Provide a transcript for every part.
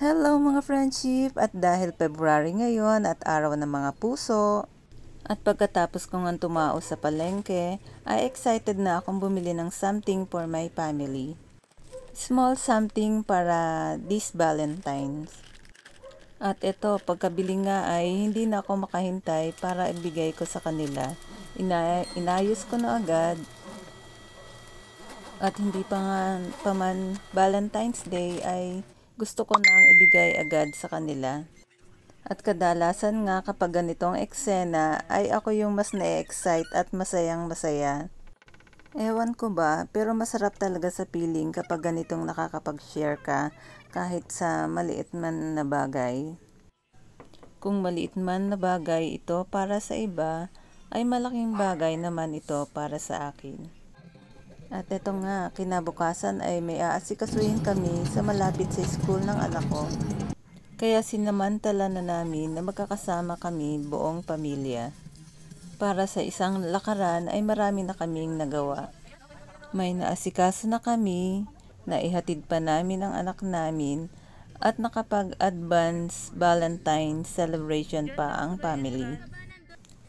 Hello mga friendship! At dahil February ngayon at araw ng mga puso, at pagkatapos ko nga tumao sa palengke, ay excited na akong bumili ng something for my family. Small something para this Valentine's. At ito, pagkabili nga ay hindi na ako makahintay para ibigay ko sa kanila. Inayos ko na agad. At hindi pa man Valentine's Day ay gusto ko nang ibigay agad sa kanila. At kadalasan nga kapag ganitong eksena ay ako yung mas na-excite at masayang masaya. Ewan ko ba, pero masarap talaga sa feeling kapag ganitong nakakapag-share ka kahit sa maliit man na bagay. Kung maliit man na bagay ito para sa iba, ay malaking bagay naman ito para sa akin. At ito nga, kinabukasan ay may aasikasuhin kami sa malapit sa school ng anak ko. Kaya sinamantala na namin na magkakasama kami buong pamilya. Para sa isang lakaran ay marami na kaming nagawa. May naasikaso na kami, naihatid pa namin ang anak namin, at nakapag-advance Valentine's celebration pa ang family.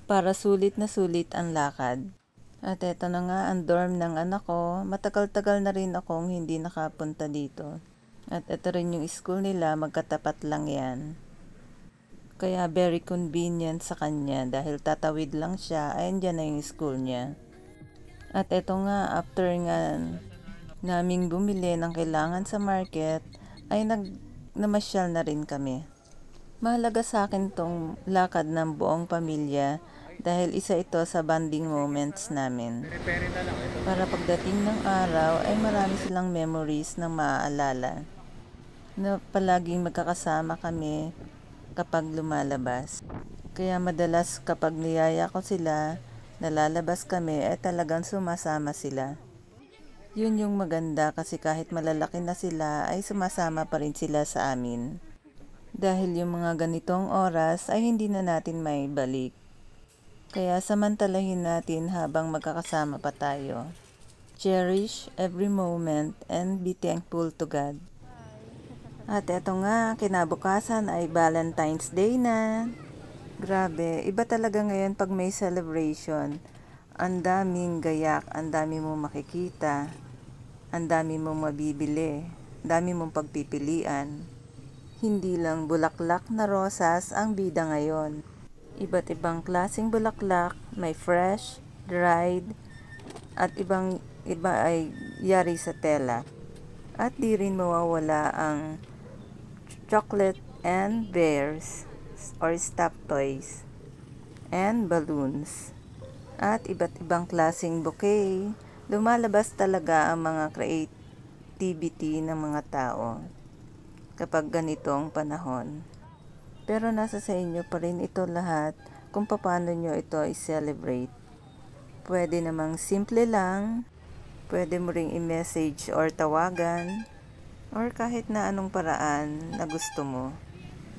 Para sulit na sulit ang lakad. At eto na nga ang dorm ng anak ko, matagal-tagal na rin akong hindi nakapunta dito. At ito rin yung school nila, magkatapat lang yan. Kaya very convenient sa kanya dahil tatawid lang siya, ay andyan na yung school niya. At eto nga, after nga naming bumili ng kailangan sa market, ay namasyal na rin kami. Mahalaga sa akin tong lakad ng buong pamilya dahil isa ito sa bonding moments namin. Para pagdating ng araw ay marami silang memories na maaalala. Na palaging magkakasama kami kapag lumalabas. Kaya madalas kapag niyaya ko sila, nalalabas kami ay talagang sumasama sila. Yun yung maganda kasi kahit malalaki na sila ay sumasama pa rin sila sa amin. Dahil yung mga ganitong oras ay hindi na natin maibalik. Kaya samantalahin natin habang magkakasama pa tayo. Cherish every moment and be thankful to God. At eto nga, kinabukasan ay Valentine's Day na. Grabe, iba talaga ngayon pag may celebration. Ang daming gayak, ang dami mong makikita, ang dami mong mabibili, ang dami mong pagpipilian. Hindi lang bulaklak na rosas ang bida ngayon. Iba't ibang klaseng bulaklak, may fresh, dried, at iba ay yari sa tela. At di rin mawawala ang chocolate and bears or stuffed toys and balloons. At iba't ibang klaseng bouquet. Lumalabas talaga ang mga creativity ng mga tao kapag ganitong panahon. Pero nasa sa inyo pa rin ito lahat kung paano nyo ito i-celebrate. Pwede namang simple lang, pwede mo ring i-message or tawagan, or kahit na anong paraan na gusto mo.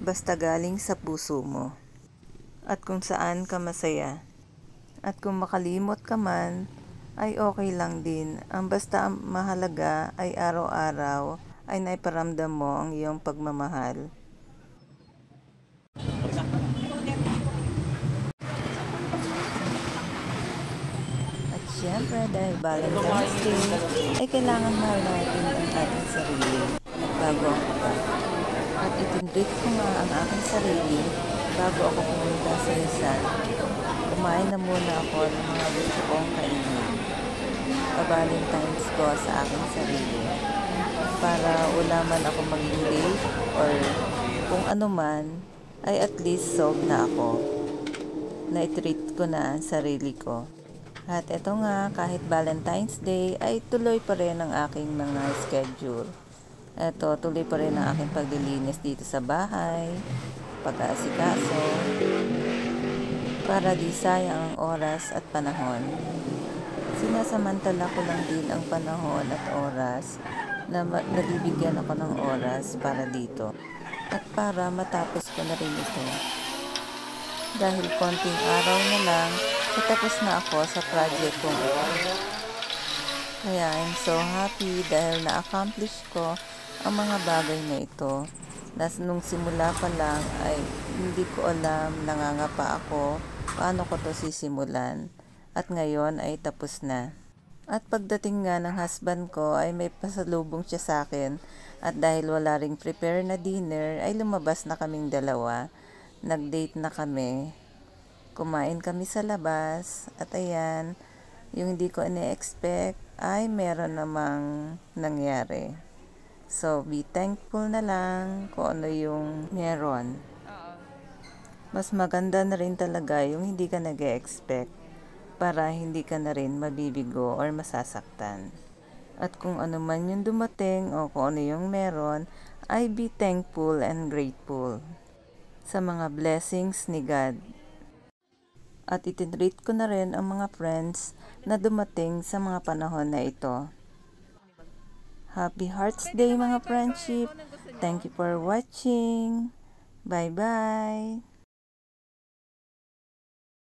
Basta galing sa puso mo. At kung saan ka masaya. At kung makalimot ka man, ay okay lang din. Ang basta ang mahalaga ay araw-araw ay naiparamdam mo ang iyong pagmamahal. Siyempre, dahil Valentine's Day, ay kailangan mahal natin ang ating sarili bago ang iba. At itindrit ko nga ang aking sarili bago ako pumunta sa Rizal. Kumain na muna ako ng mga gusto kong kainin. Pa-Valentine's ko sa aking sarili. Para wala man ako maging late or kung ano man, ay at least solve na ako. Na-treat ko na ang sarili ko. At eto nga, kahit Valentine's Day, ay tuloy pa rin ang aking mga schedule. Eto, tuloy pa rin ang aking paglilinis dito sa bahay, pag-aasikaso, para di sayang ang oras at panahon. Sinasamantala ko lang din ang panahon at oras na nabibigyan ako ng oras para dito. At para matapos ko na rin ito. Dahil konting araw na lang, tapos na ako sa project kong ito. Kaya I'm so happy dahil na-accomplish ko ang mga bagay na ito. Nung simula pa lang ay hindi ko alam, nangangapa ako paano ko to sisimulan. At ngayon ay tapos na. At pagdating nga ng husband ko ay may pasalubong siya sa akin. At dahil wala ring prepare na dinner ay lumabas na kaming dalawa. Nag-date na kami. Kumain kami sa labas. At ayan, yung hindi ko ine-expect ay meron namang nangyari. So, be thankful na lang kung ano yung meron. Mas maganda na rin talaga yung hindi ka nag-expect para hindi ka na rin mabibigo or masasaktan. At kung ano man yung dumating o kung ano yung meron, ay be thankful and grateful sa mga blessings ni God. At itinreat ko na rin ang mga friends na dumating sa mga panahon na ito. Happy Hearts Day mga friendship! Thank you for watching! Bye-bye!